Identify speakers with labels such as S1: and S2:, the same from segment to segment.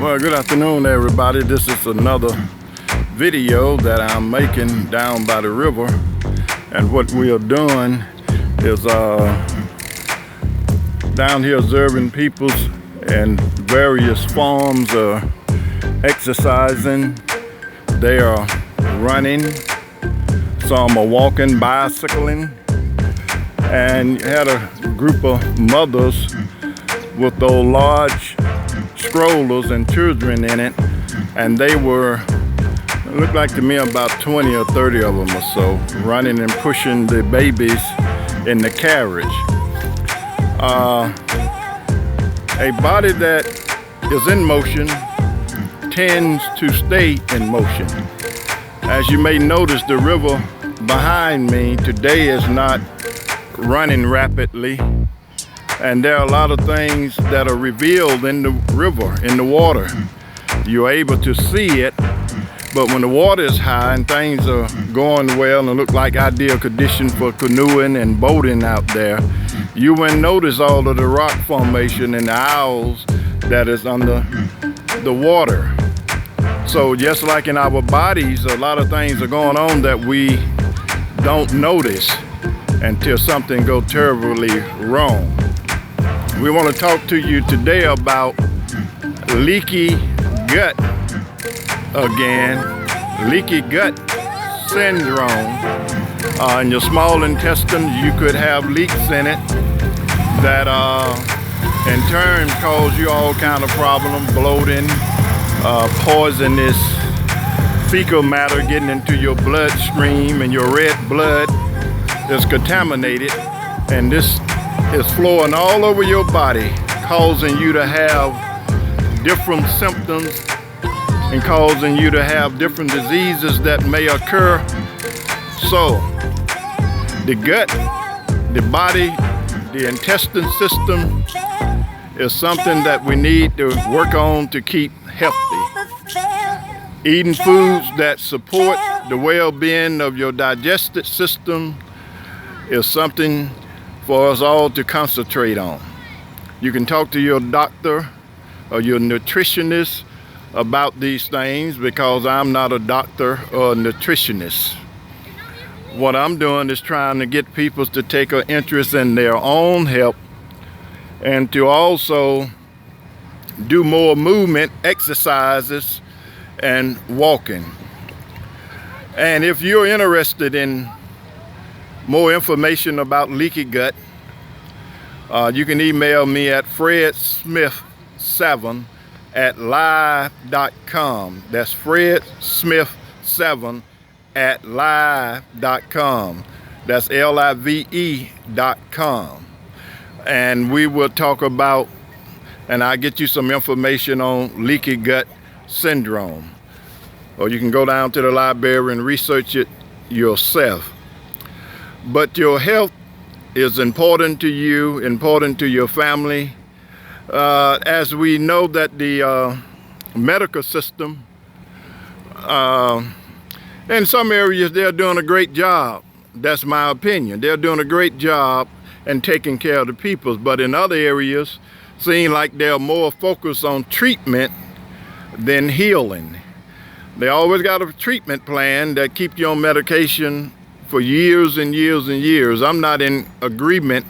S1: Well, good afternoon, everybody. This is another video that I'm making down by the river, and what we are doing is down here observing people and various forms of exercising. They are running, some are walking, bicycling, and had a group of mothers with those large strollers and children in it, and they were, it looked like to me, about 20 or 30 of them or so, running and pushing the babies in the carriage. A body that is in motion tends to stay in motion. As you may notice, the river behind me today is not running rapidly, and there are a lot of things that are revealed in the river, in the water. You're able to see it, but when the water is high and things are going well and look like ideal conditions for canoeing and boating out there, you wouldn't notice all of the rock formation and the owls that is under the water. So just like in our bodies, a lot of things are going on that we don't notice until something goes terribly wrong. We want to talk to you today about leaky gut again, leaky gut syndrome. In your small intestine, you could have leaks in it that in turn cause you all kind of problems, bloating, poisonous fecal matter getting into your bloodstream, and your red blood is contaminated, and this is flowing all over your body, causing you to have different symptoms and causing you to have different diseases that may occur. So the gut, the body, the intestine system is something that we need to work on to keep healthy. Eating foods that support the well-being of your digestive system is something for us all to concentrate on. You can talk to your doctor or your nutritionist about these things, because I'm not a doctor or a nutritionist. What I'm doing is trying to get people to take an interest in their own health and to also do more movement, exercises, and walking. And if you're interested in more information about leaky gut, you can email me at fredsmith7@live.com. That's fredsmith7@live.com. That's live.com. And we will talk about, and I'll get you some information on leaky gut syndrome. Or you can go down to the library and research it yourself. But your health is important to you, important to your family. As we know that the medical system, in some areas they're doing a great job. That's my opinion. They're doing a great job in taking care of the people. But in other areas, seem like they're more focused on treatment than healing. They always got a treatment plan that keeps you on medication for years and years and years. I'm not in agreement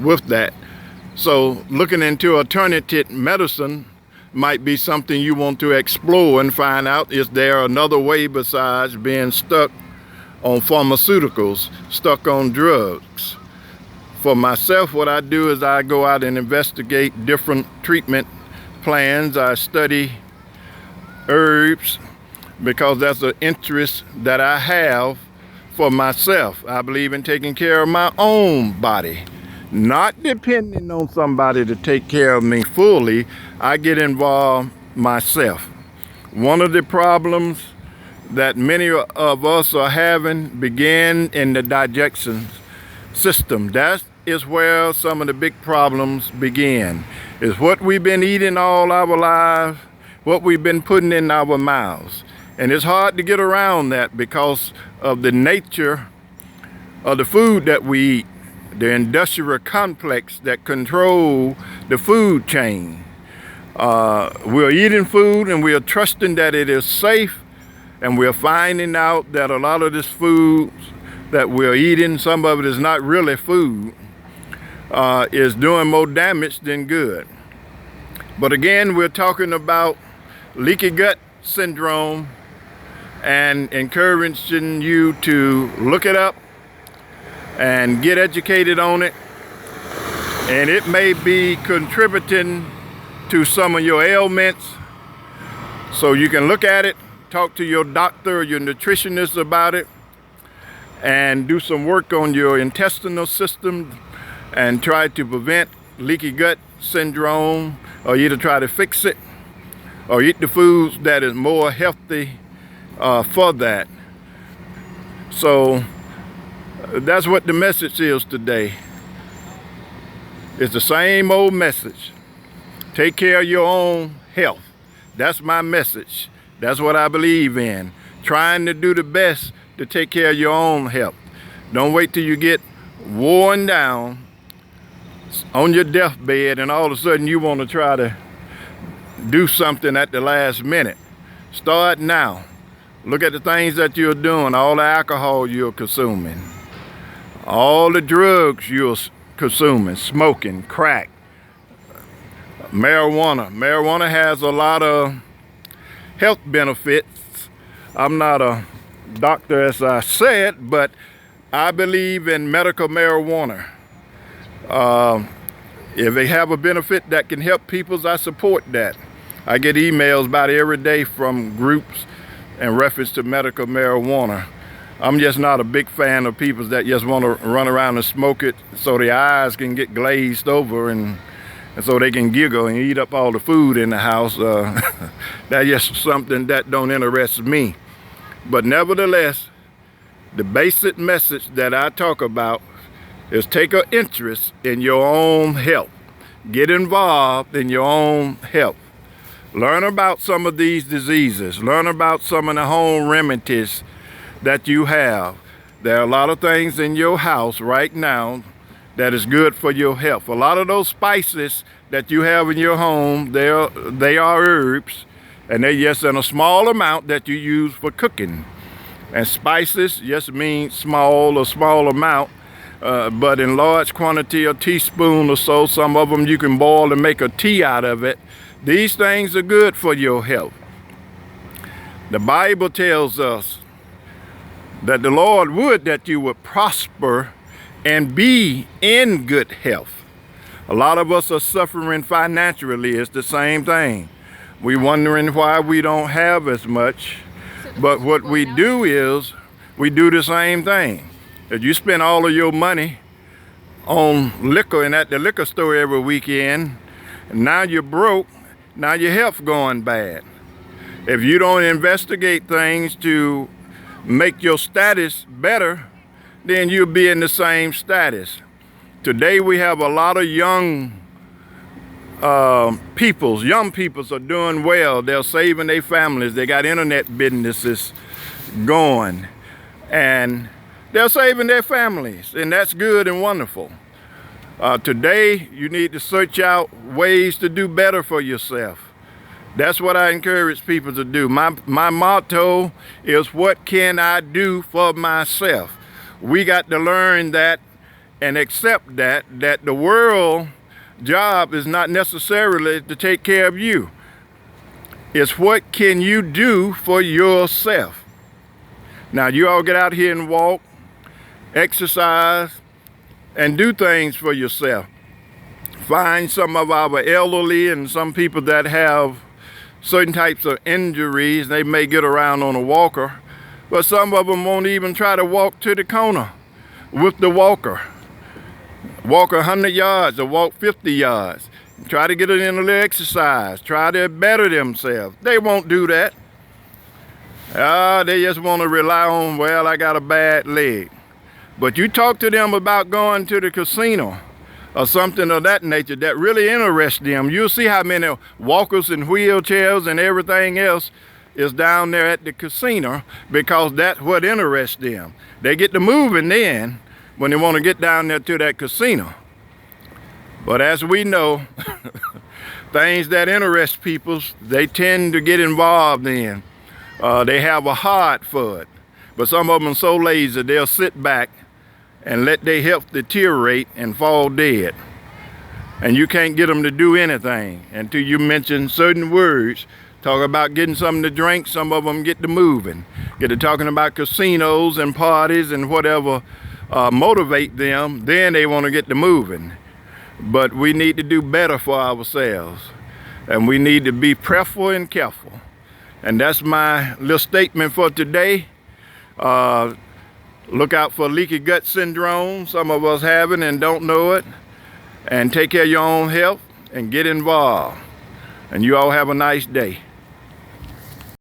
S1: with that. So looking into alternative medicine might be something you want to explore and find out, is there another way besides being stuck on pharmaceuticals, stuck on drugs. For myself, what I do is I go out and investigate different treatment plans. I study herbs because that's an interest that I have for myself. I believe in taking care of my own body, not depending on somebody to take care of me fully. I get involved myself. One of the problems that many of us are having begin in the digestion system. That is where some of the big problems begin. Is what we've been eating all our lives, what we've been putting in our mouths. And it's hard to get around that because of the nature of the food that we eat, the industrial complex that control the food chain. We're eating food and we're trusting that it is safe, and we're finding out that a lot of this food that we're eating, some of it is not really food, is doing more damage than good. But again, we're talking about leaky gut syndrome and encouraging you to look it up and get educated on it. And it may be contributing to some of your ailments. So you can look at it, talk to your doctor or your nutritionist about it, and do some work on your intestinal system and try to prevent leaky gut syndrome, or either try to fix it or eat the foods that is more healthy for that. So that's what the message is today. It's the same old message. Take care of your own health. That's my message. That's what I believe in. Trying to do the best to take care of your own health. Don't wait till you get worn down on your deathbed and all of a sudden you want to try to do something at the last minute. Start now. Look at the things that you're doing, all the alcohol you're consuming, all the drugs you're consuming, smoking, crack, marijuana. Marijuana has a lot of health benefits. I'm not a doctor, as I said, but I believe in medical marijuana. If they have a benefit that can help people, I support that. I get emails about every day from groups in reference to medical marijuana. I'm just not a big fan of people that just want to run around and smoke it so their eyes can get glazed over and so they can giggle and eat up all the food in the house. That's just something that don't interest me. But nevertheless, the basic message that I talk about is take an interest in your own health. Get involved in your own health. Learn about some of these diseases. Learn about some of the home remedies that you have. There are a lot of things in your house right now that is good for your health. A lot of those spices that you have in your home, they are herbs, and they're just in a small amount that you use for cooking. And spices just mean small amount, but in large quantity, a teaspoon or so. Some of them you can boil and make a tea out of it. These things are good for your health. The Bible tells us that the Lord would that you would prosper and be in good health. A lot of us are suffering financially. It's the same thing. We're wondering why we don't have as much. But what we do is we do the same thing. If you spend all of your money on liquor and at the liquor store every weekend, and now you're broke, now your health going bad. If you don't investigate things to make your status better, then you'll be in the same status. Today we have a lot of young peoples are doing well. They're saving their families. They got internet businesses going, and they're saving their families, and that's good and wonderful. Today, you need to search out ways to do better for yourself. That's what I encourage people to do. My motto is, what can I do for myself? We got to learn that and accept that the world job is not necessarily to take care of you. It's what can you do for yourself. Now, you all get out here and walk, exercise, and do things for yourself. Find some of our elderly and some people that have certain types of injuries. They may get around on a walker, but some of them won't even try to walk to the corner with the walker. Walk 100 yards or walk 50 yards. Try to get it in a little exercise. Try to better themselves. They won't do that. They just want to rely on, well, I got a bad leg. But you talk to them about going to the casino or something of that nature that really interests them. You'll see how many walkers and wheelchairs and everything else is down there at the casino, because that's what interests them. They get to moving then when they want to get down there to that casino. But as we know, things that interest people, they tend to get involved in. They have a heart for it. But some of them are so lazy, they'll sit back and let their health deteriorate and fall dead. And you can't get them to do anything until you mention certain words. Talk about getting something to drink, some of them get to moving. Get to talking about casinos and parties and whatever motivate them, then they want to get to moving. But we need to do better for ourselves. And we need to be prayerful and careful. And that's my little statement for today. Look out for leaky gut syndrome. Some of us have it and don't know it. And take care of your own health and get involved. And you all have a nice day.